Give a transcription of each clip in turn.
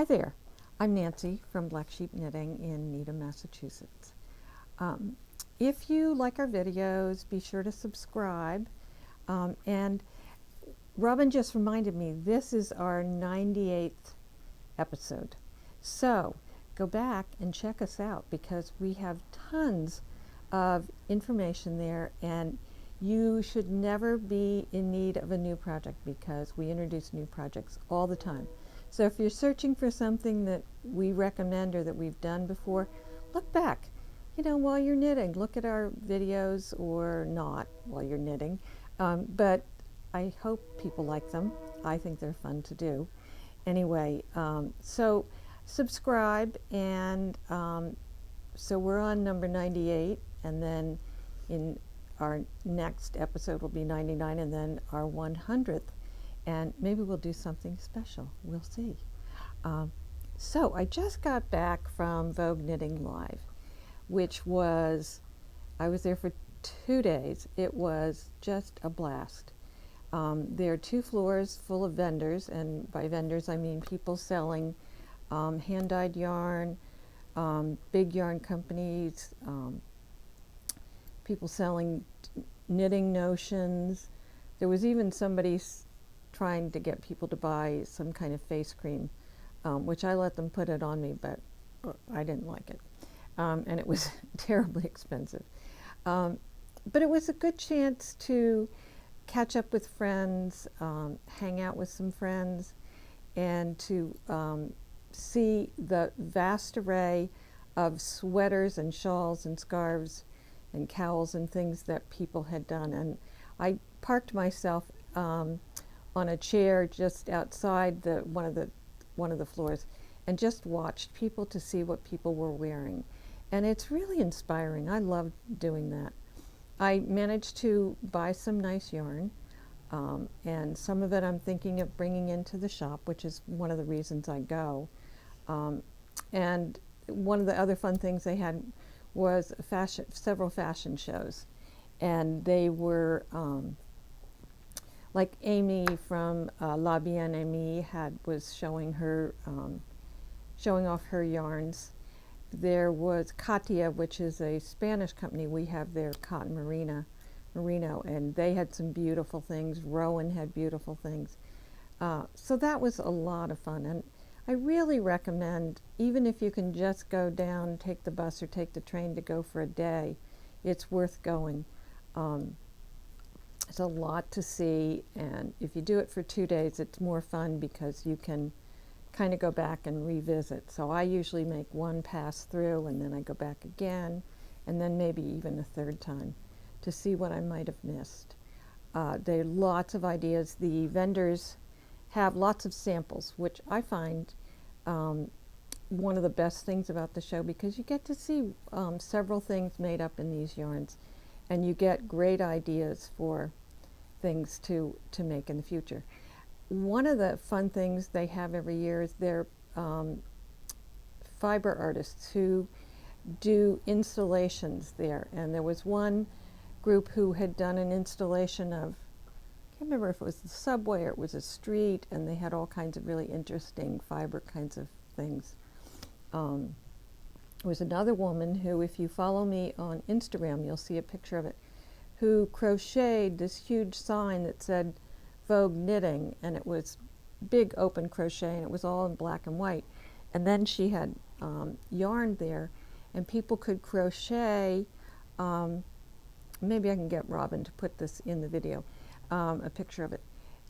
Hi there, I'm Nancy from Black Sheep Knitting in Needham, Massachusetts. If you like our videos, be sure to subscribe. And Robin just reminded me, this is our 98th episode. So go back and check us out because we have tons of information there, and you should never be in need of a new project because we introduce new projects all the time. So if you're searching for something that we recommend or that we've done before, look back. You know, while you're knitting, look at our videos, or not while you're knitting. But I hope people like them. I think they're fun to do. Anyway, so subscribe, and so we're on number 98, and then in our next episode will be 99, and then our 100th. And maybe we'll do something special. We'll see. So I just got back from Vogue Knitting Live, which was, I was there for 2 days. It was just a blast. There are 2 floors full of vendors, and by vendors I mean people selling hand-dyed yarn, big yarn companies, people selling knitting notions. There was even somebody trying to get people to buy some kind of face cream, which I let them put it on me, but I didn't like it. And it was terribly expensive. But it was a good chance to catch up with friends, hang out with some friends, and to see the vast array of sweaters and shawls and scarves and cowls and things that people had done. And I parked myself on a chair just outside one of the floors and just watched people to see what people were wearing. And it's really inspiring. I love doing that. I managed to buy some nice yarn, and some of it I'm thinking of bringing into the shop, which is one of the reasons I go. And one of the other fun things they had was several fashion shows, and they were like Amy from La Bien-Aimée was showing off her yarns. There was Katia, which is a Spanish company. We have their cotton merino, and they had some beautiful things. Rowan had beautiful things. So that was a lot of fun, and I really recommend, even if you can just go down, take the bus or take the train to go for a day, it's worth going. It's a lot to see, and if you do it for 2 days, it's more fun because you can kind of go back and revisit. So I usually make one pass through, and then I go back again, and then maybe even a third time to see what I might have missed. There are lots of ideas. The vendors have lots of samples, which I find one of the best things about the show, because you get to see several things made up in these yarns, and you get great ideas for things to make in the future. One of the fun things they have every year is their fiber artists who do installations there. And there was one group who had done an installation of, I can't remember if it was the subway or it was a street, and they had all kinds of really interesting fiber kinds of things. There was another woman who, if you follow me on Instagram, you'll see a picture of it, who crocheted this huge sign that said Vogue Knitting, and it was big open crochet, and it was all in black and white. And then she had yarn there, and people could crochet. Maybe I can get Robin to put this in the video, a picture of it.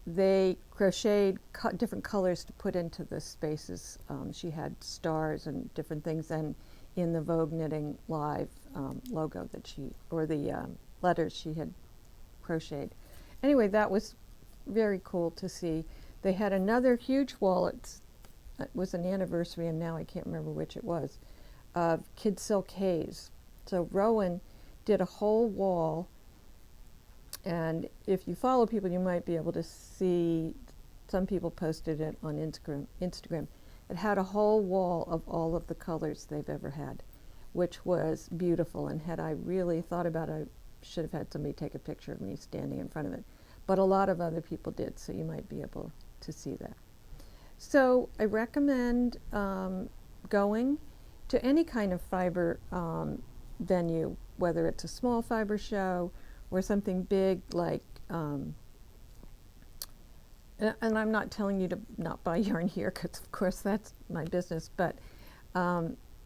They crocheted different colors to put into the spaces. She had stars and different things, and in the Vogue Knitting Live logo that or the letters she had crocheted. Anyway, that was very cool to see. They had another huge wall. It was an anniversary, and now I can't remember which it was, of Kid Silk Haze. So Rowan did a whole wall, and if you follow people, you might be able to see, some people posted it on Instagram. It had a whole wall of all of the colors they've ever had, which was beautiful. And had I really thought about it, I should have had somebody take a picture of me standing in front of it. But a lot of other people did, so you might be able to see that. So I recommend going to any kind of fiber venue, whether it's a small fiber show or something big like, and I'm not telling you to not buy yarn here, because of course that's my business, but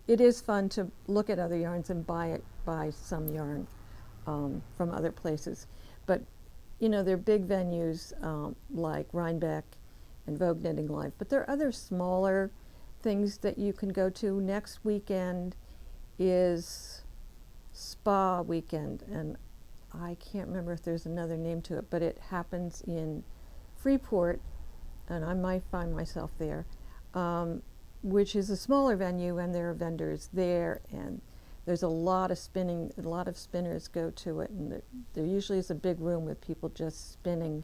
it is fun to look at other yarns and buy some yarn from other places. But you know, there are big venues like Rhinebeck and Vogue Knitting Live, but there are other smaller things that you can go to. Next weekend is Spa Weekend, and I can't remember if there's another name to it, but it happens in Freeport, and I might find myself there, which is a smaller venue, and there are vendors there, and there's a lot of spinning. A lot of spinners go to it, and there usually is a big room with people just spinning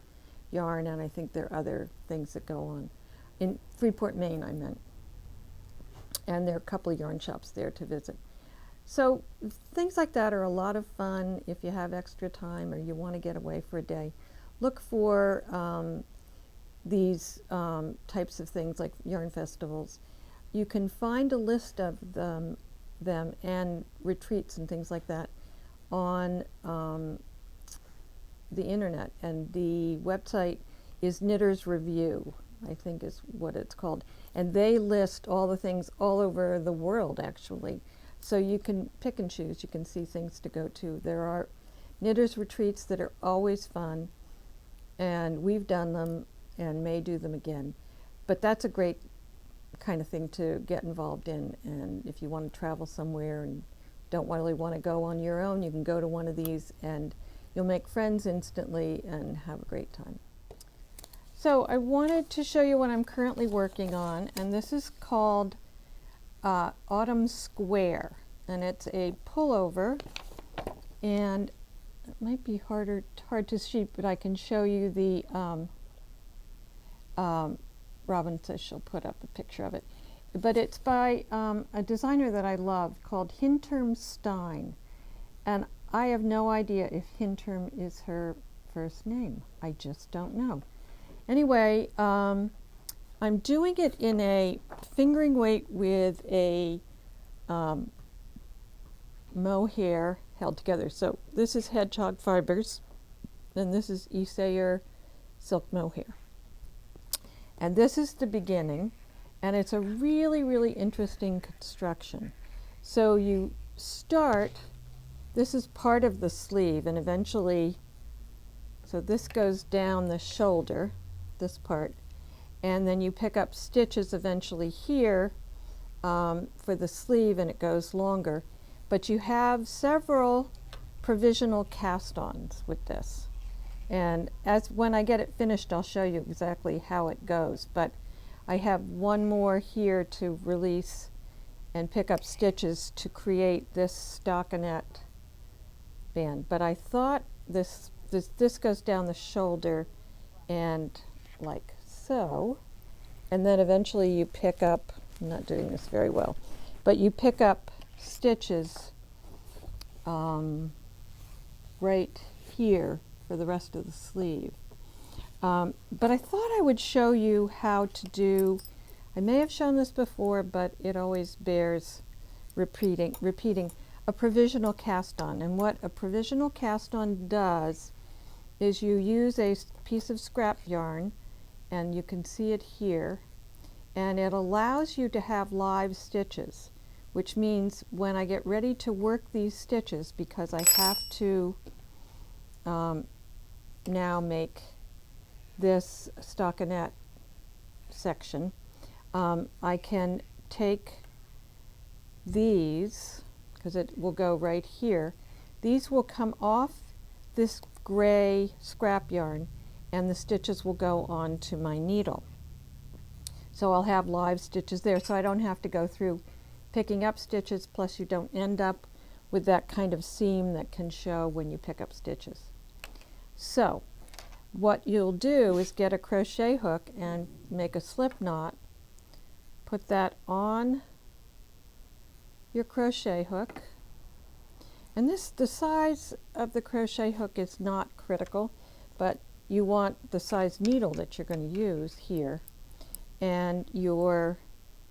yarn, and I think there are other things that go on. In Freeport, Maine, I meant. And there are a couple of yarn shops there to visit. So things like that are a lot of fun if you have extra time or you want to get away for a day. Look for these types of things like yarn festivals. You can find a list of them and retreats and things like that on the internet, and the website is Knitter's Review, I think is what it's called, and they list all the things all over the world, actually, so you can pick and choose. You can see things to go to. There are Knitter's retreats that are always fun, and we've done them and may do them again, but that's a great kind of thing to get involved in. And if you want to travel somewhere and don't really want to go on your own, you can go to one of these and you'll make friends instantly and have a great time. So I wanted to show you what I'm currently working on, and this is called Autumn Square, and it's a pullover, and it might be hard to see, but I can show you the Robin says she'll put up a picture of it, but it's by a designer that I love called Hinterm Stein, and I have no idea if Hinterm is her first name. I just don't know. Anyway, I'm doing it in a fingering weight with a mohair held together. So this is hedgehog fibers, and this is Isayer silk mohair. And this is the beginning, and it's a really, really interesting construction. So you start, this is part of the sleeve, and eventually, so this goes down the shoulder, this part, and then you pick up stitches eventually here for the sleeve, and it goes longer. But you have several provisional cast-ons with this. And when I get it finished, I'll show you exactly how it goes. But I have one more here to release and pick up stitches to create this stockinette band. But I thought this goes down the shoulder and like so. And then eventually you pick up, I'm not doing this very well, but you pick up stitches right here for the rest of the sleeve. But I thought I would show you how to do, I may have shown this before, but it always bears repeating, a provisional cast-on. And what a provisional cast-on does is you use a piece of scrap yarn, and you can see it here, and it allows you to have live stitches, which means when I get ready to work these stitches, because I have to now make this stockinette section, I can take these, because it will go right here, these will come off this gray scrap yarn, and the stitches will go onto my needle. So I'll have live stitches there, so I don't have to go through picking up stitches, plus you don't end up with that kind of seam that can show when you pick up stitches. So what you'll do is get a crochet hook and make a slip knot, put that on your crochet hook, and the size of the crochet hook is not critical, but you want the size needle that you're going to use here, and your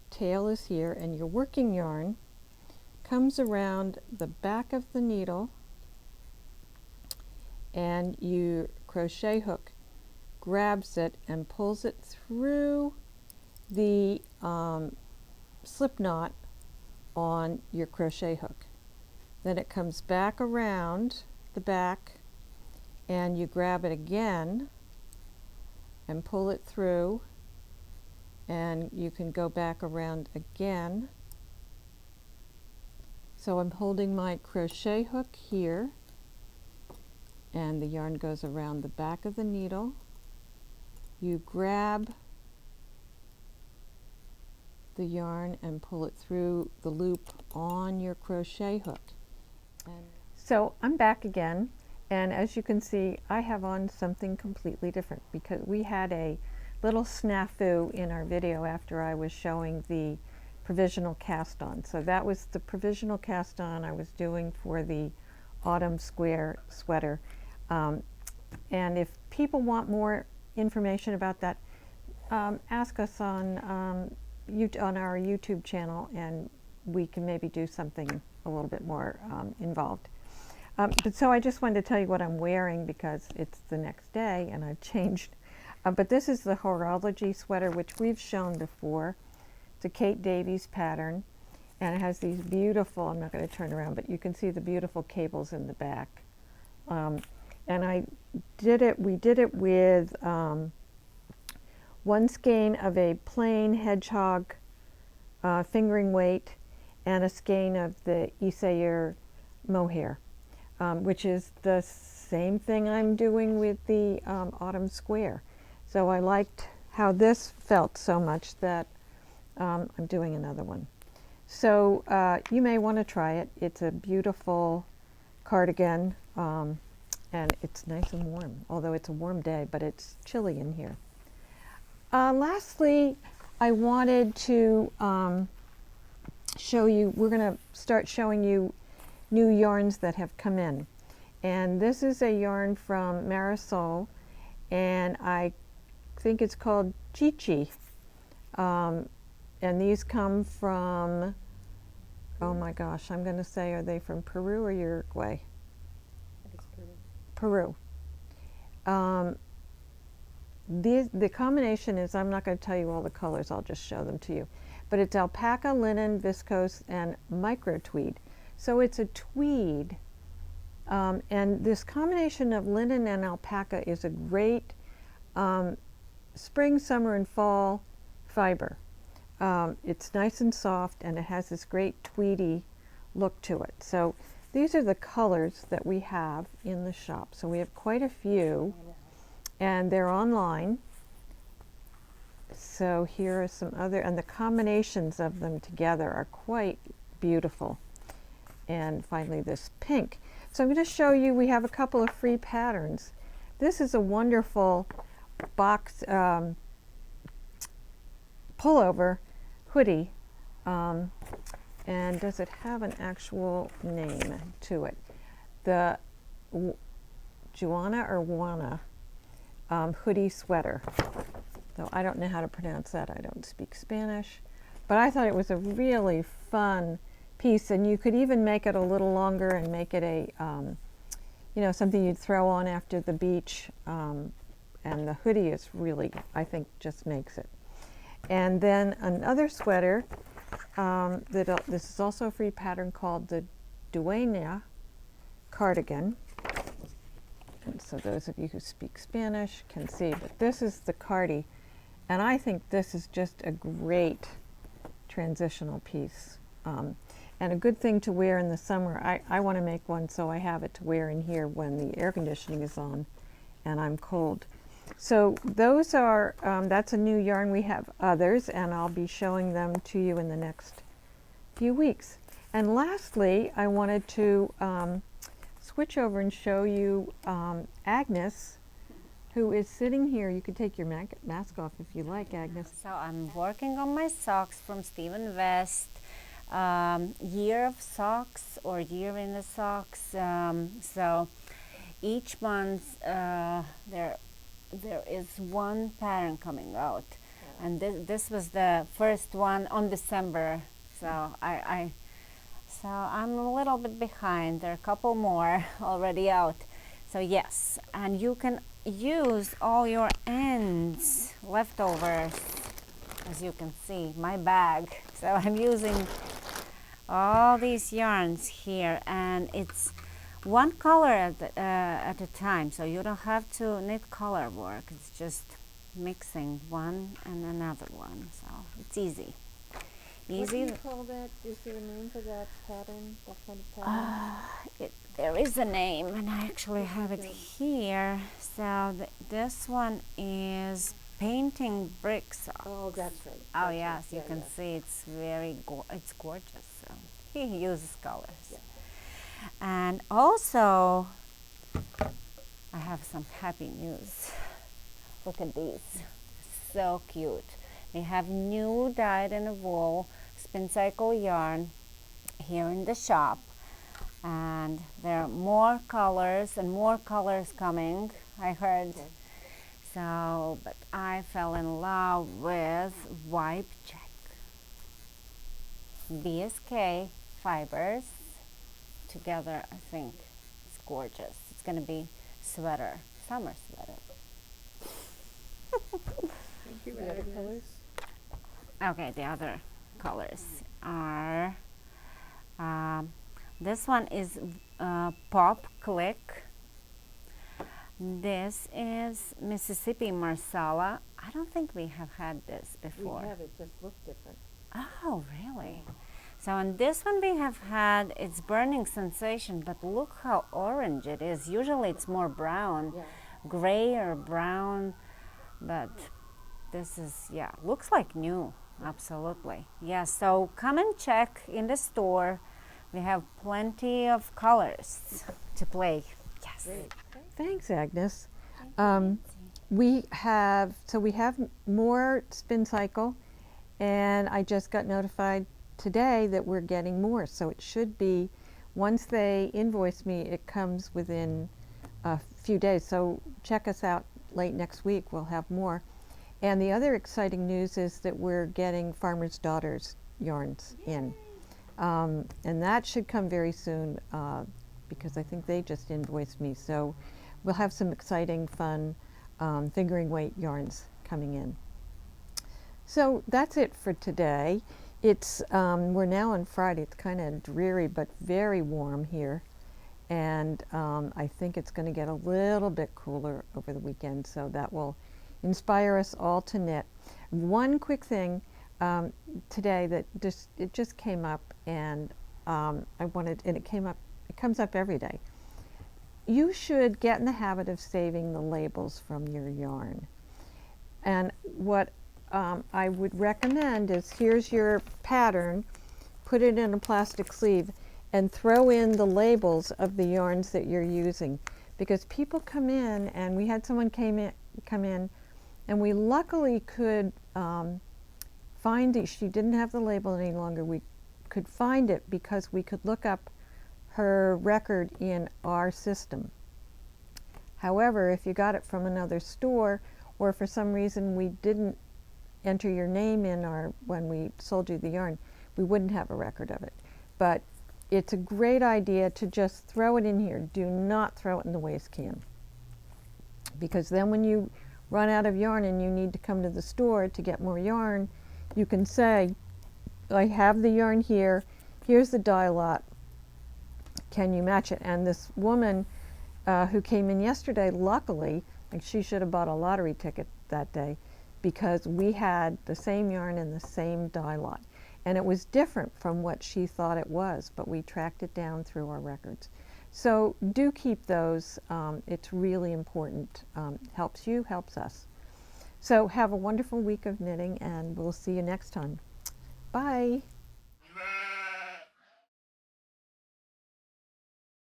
tail is here, and your working yarn comes around the back of the needle, and your crochet hook grabs it and pulls it through the slip knot on your crochet hook. Then it comes back around the back, and you grab it again and pull it through, and you can go back around again. So I'm holding my crochet hook here, and the yarn goes around the back of the needle. You grab the yarn and pull it through the loop on your crochet hook. And so I'm back again, and as you can see, I have on something completely different because we had a little snafu in our video after I was showing the provisional cast on. So that was the provisional cast on I was doing for the autumn square sweater. And if people want more information about that, ask us on our YouTube channel, and we can maybe do something a little bit more involved. But so I just wanted to tell you what I'm wearing because it's the next day and I've changed. But this is the Horology sweater, which we've shown before. It's a Kate Davies pattern, and it has these beautiful, I'm not going to turn around, but you can see the beautiful cables in the back. And we did it with one skein of a plain hedgehog fingering weight and a skein of the Isair mohair, which is the same thing I'm doing with the autumn square. So I liked how this felt so much that I'm doing another one. So you may want to try it. It's a beautiful cardigan, and it's nice and warm, although it's a warm day, but it's chilly in here. Lastly, I wanted to show you, we're going to start showing you new yarns that have come in. And this is a yarn from Marisol, and I think it's called Chichi. And these come from, oh my gosh, I'm going to say, are they from Peru or Uruguay? It is Peru. Peru. The combination is, I'm not going to tell you all the colors, I'll just show them to you. But it's alpaca, linen, viscose, and micro tweed. So it's a tweed. And this combination of linen and alpaca is a great spring, summer, and fall fiber. It's nice and soft, and it has this great tweedy look to it. So these are the colors that we have in the shop. So we have quite a few, and they're online. So here are some other, and the combinations of them together are quite beautiful. And finally this pink. So I'm going to show you, we have a couple of free patterns. This is a wonderful box pullover hoodie, and does it have an actual name to it? The Juana or Juana hoodie sweater. Though I don't know how to pronounce that, I don't speak Spanish. But I thought it was a really fun piece, and you could even make it a little longer and make it a, you know, something you'd throw on after the beach. And the hoodie is really, I think, just makes it. And then another sweater, this is also a free pattern called the Dueña cardigan. And so those of you who speak Spanish can see, but this is the cardi. And I think this is just a great transitional piece. And a good thing to wear in the summer. I want to make one so I have it to wear in here when the air conditioning is on and I'm cold. So those are, that's a new yarn. We have others, and I'll be showing them to you in the next few weeks. And lastly, I wanted to switch over and show you Agnese, who is sitting here. You can take your mask off if you like, Agnese. So I'm working on my socks from Stephen West. Year of socks or year in the socks. So each month there is one pattern coming out. And this was the first one on December. So so I'm a little bit behind. There are a couple more already out. So yes, and you can use all your ends, leftovers, as you can see, my bag. So I'm using all these yarns here, and it's one color at a time, so you don't have to knit color work. It's just mixing one and another one, so it's easy. What do you call that? Is there a name for that pattern, that kind of pattern? There is a name, and I actually have it here. So this one is painting brick socks. Oh, that's right. Oh That's yes, right. you can see it's very it's gorgeous. So he uses colors. Yeah. And also, I have some happy news. Look at these, so cute. They have new dyed in a wool spin cycle yarn here in the shop, and there are more colors and more colors coming, I heard. Okay. So, but I fell in love with Wipe Check. BSK fibers together, I think it's gorgeous. It's going to be sweater, summer sweater. The other colors? Okay, the other colors are, this one is Pop Click. This is Mississippi Marsala. I don't think we have had this before. We have, it just looks different. Oh, really? So on this one we have had, it's burning sensation, but look how orange it is. Usually it's more brown, Yeah. gray or brown, but this is, yeah, looks like new, absolutely. Yeah, so come and check in the store. We have plenty of colors to play. Yes. Great. Thanks, Agnes. Thank you. We have more spin cycle, and I just got notified today that we're getting more. So it should be, once they invoice me, it comes within a few days. So check us out late next week. We'll have more. And the other exciting news is that we're getting Farmer's Daughters yarns in. And that should come very soon because I think they just invoiced me. So we'll have some exciting, fun fingering weight yarns coming in. So that's it for today. It's we're now on Friday. It's kind of dreary but very warm here, and I think it's going to get a little bit cooler over the weekend. So that will inspire us all to knit. One quick thing today that it just came up, and it comes up every day. You should get in the habit of saving the labels from your yarn. And what I would recommend is, here's your pattern, put it in a plastic sleeve, and throw in the labels of the yarns that you're using. Because people come in, and we had someone come in, and we luckily could find it. She didn't have the label any longer. We could find it because we could look up her record in our system. However, if you got it from another store, or for some reason we didn't enter your name in when we sold you the yarn, we wouldn't have a record of it. But it's a great idea to just throw it in here. Do not throw it in the waste can, because then when you run out of yarn and you need to come to the store to get more yarn, you can say, I have the yarn here, here's the dye lot, can you match it? And this woman who came in yesterday, luckily, like, she should have bought a lottery ticket that day, because we had the same yarn and the same dye lot. And it was different from what she thought it was, but we tracked it down through our records. So do keep those. It's really important. Helps you, helps us. So have a wonderful week of knitting, and we'll see you next time. Bye.